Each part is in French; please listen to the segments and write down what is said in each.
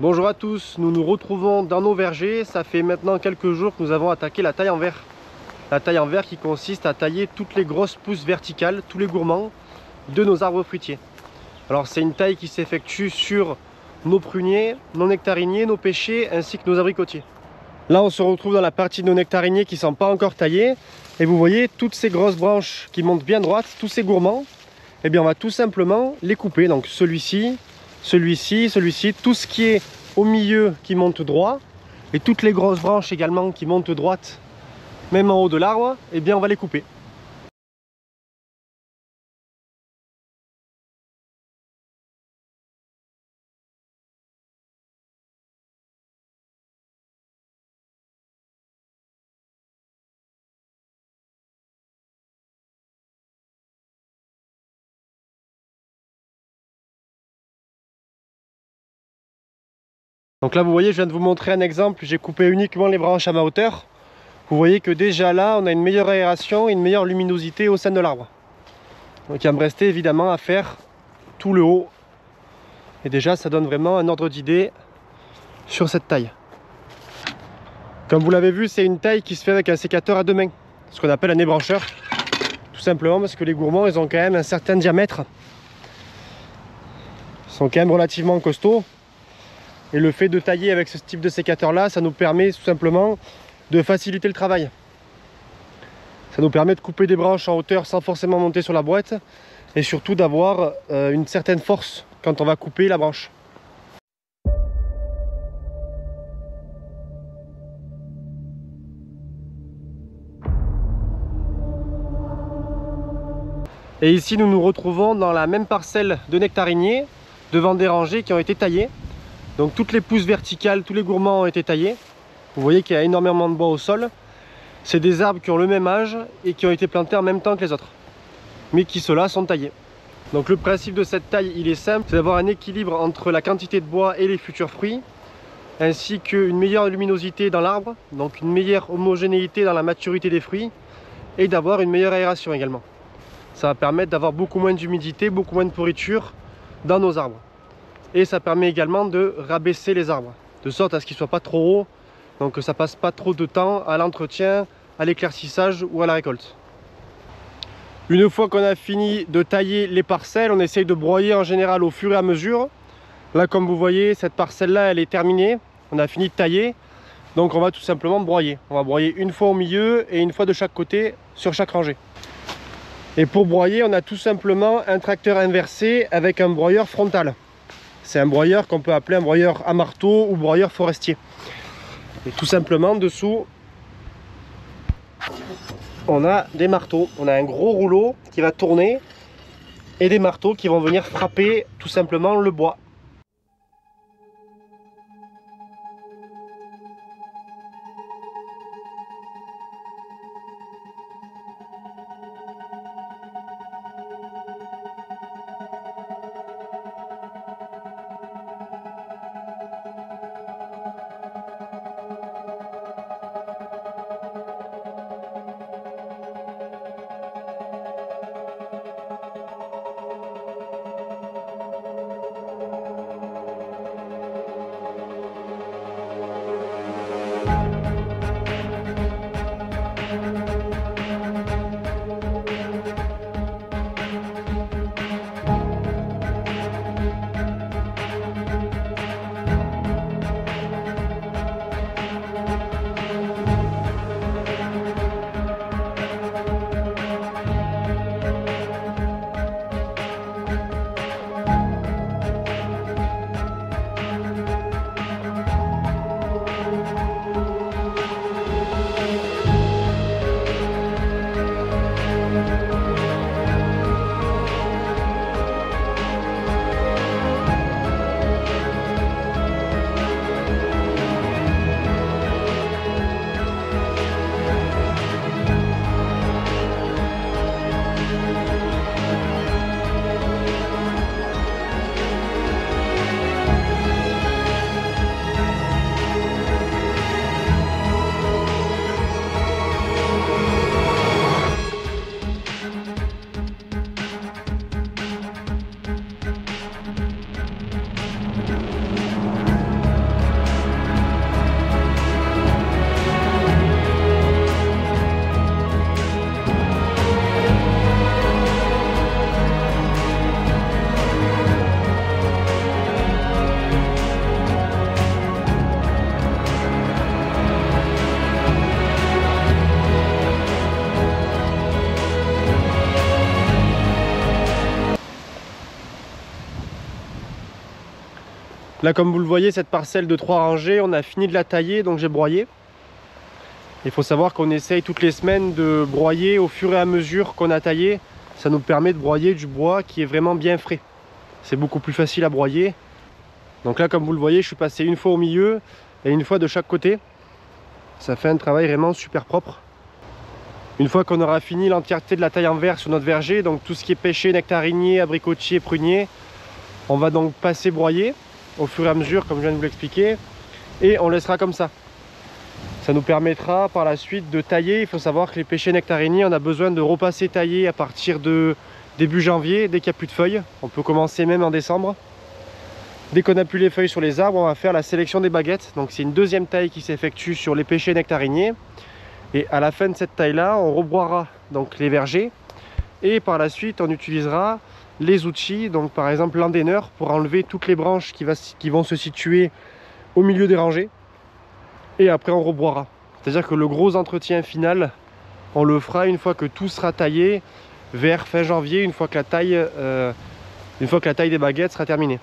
Bonjour à tous, nous nous retrouvons dans nos vergers. Ça fait maintenant quelques jours que nous avons attaqué la taille en verre. La taille en verre qui consiste à tailler toutes les grosses pousses verticales, tous les gourmands de nos arbres fruitiers. Alors c'est une taille qui s'effectue sur nos pruniers, nos nectariniers, nos pêchers ainsi que nos abricotiers. Là on se retrouve dans la partie de nos nectariniers qui ne sont pas encore taillés. Et vous voyez toutes ces grosses branches qui montent bien droites, tous ces gourmands, eh bien on va tout simplement les couper. Donc celui-ci, celui-ci, celui-ci, tout ce qui est au milieu qui monte droit et toutes les grosses branches également qui montent droites, même en haut de l'arbre, eh bien on va les couper. Donc là vous voyez, je viens de vous montrer un exemple, j'ai coupé uniquement les branches à ma hauteur. Vous voyez que déjà là on a une meilleure aération et une meilleure luminosité au sein de l'arbre. Donc il va me rester évidemment à faire tout le haut. Et déjà ça donne vraiment un ordre d'idée sur cette taille. Comme vous l'avez vu, c'est une taille qui se fait avec un sécateur à deux mains, ce qu'on appelle un ébrancheur. Tout simplement parce que les gourmands ils ont quand même un certain diamètre. Ils sont quand même relativement costauds. Et le fait de tailler avec ce type de sécateur là, ça nous permet tout simplement de faciliter le travail. Ça nous permet de couper des branches en hauteur sans forcément monter sur la boîte. Et surtout d'avoir une certaine force quand on va couper la branche. Et ici nous nous retrouvons dans la même parcelle de nectariniers devant des rangées qui ont été taillées. Donc toutes les pousses verticales, tous les gourmands ont été taillés. Vous voyez qu'il y a énormément de bois au sol. C'est des arbres qui ont le même âge et qui ont été plantés en même temps que les autres, mais qui ceux-là sont taillés. Donc le principe de cette taille il est simple, c'est d'avoir un équilibre entre la quantité de bois et les futurs fruits, ainsi qu'une meilleure luminosité dans l'arbre, donc une meilleure homogénéité dans la maturité des fruits, et d'avoir une meilleure aération également. Ça va permettre d'avoir beaucoup moins d'humidité, beaucoup moins de pourriture dans nos arbres. Et ça permet également de rabaisser les arbres, de sorte à ce qu'ils ne soient pas trop hauts, donc que ça passe pas trop de temps à l'entretien, à l'éclaircissage ou à la récolte. Une fois qu'on a fini de tailler les parcelles, on essaye de broyer en général au fur et à mesure. Là comme vous voyez, cette parcelle là elle est terminée, on a fini de tailler, donc on va tout simplement broyer. On va broyer une fois au milieu et une fois de chaque côté sur chaque rangée. Et pour broyer, on a tout simplement un tracteur inversé avec un broyeur frontal. C'est un broyeur qu'on peut appeler un broyeur à marteau ou broyeur forestier. Et tout simplement dessous, on a des marteaux. On a un gros rouleau qui va tourner et des marteaux qui vont venir frapper tout simplement le bois. Là, comme vous le voyez, cette parcelle de 3 rangées, on a fini de la tailler, donc j'ai broyé. Il faut savoir qu'on essaye toutes les semaines de broyer au fur et à mesure qu'on a taillé. Ça nous permet de broyer du bois qui est vraiment bien frais. C'est beaucoup plus facile à broyer. Donc là, comme vous le voyez, je suis passé une fois au milieu et une fois de chaque côté. Ça fait un travail vraiment super propre. Une fois qu'on aura fini l'entièreté de la taille en verre sur notre verger, donc tout ce qui est pêcher, nectarinier, abricotier, prunier, on va donc passer broyer au fur et à mesure, comme je viens de vous l'expliquer, et on laissera comme ça. Ça nous permettra par la suite de tailler. Il faut savoir que les pêchers nectariniers, on a besoin de repasser tailler à partir de début janvier, dès qu'il n'y a plus de feuilles. On peut commencer même en décembre. Dès qu'on n'a plus les feuilles sur les arbres, on va faire la sélection des baguettes. Donc c'est une deuxième taille qui s'effectue sur les pêchers nectariniers. Et à la fin de cette taille-là, on rebroiera donc les vergers. Et par la suite, on utilisera les outils, donc par exemple l'endéneur, pour enlever toutes les branches qui vont se situer au milieu des rangées. Et après on rebroiera. C'est-à-dire que le gros entretien final, on le fera une fois que tout sera taillé, vers fin janvier, une fois que la taille des baguettes sera terminée.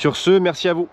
Sur ce, merci à vous.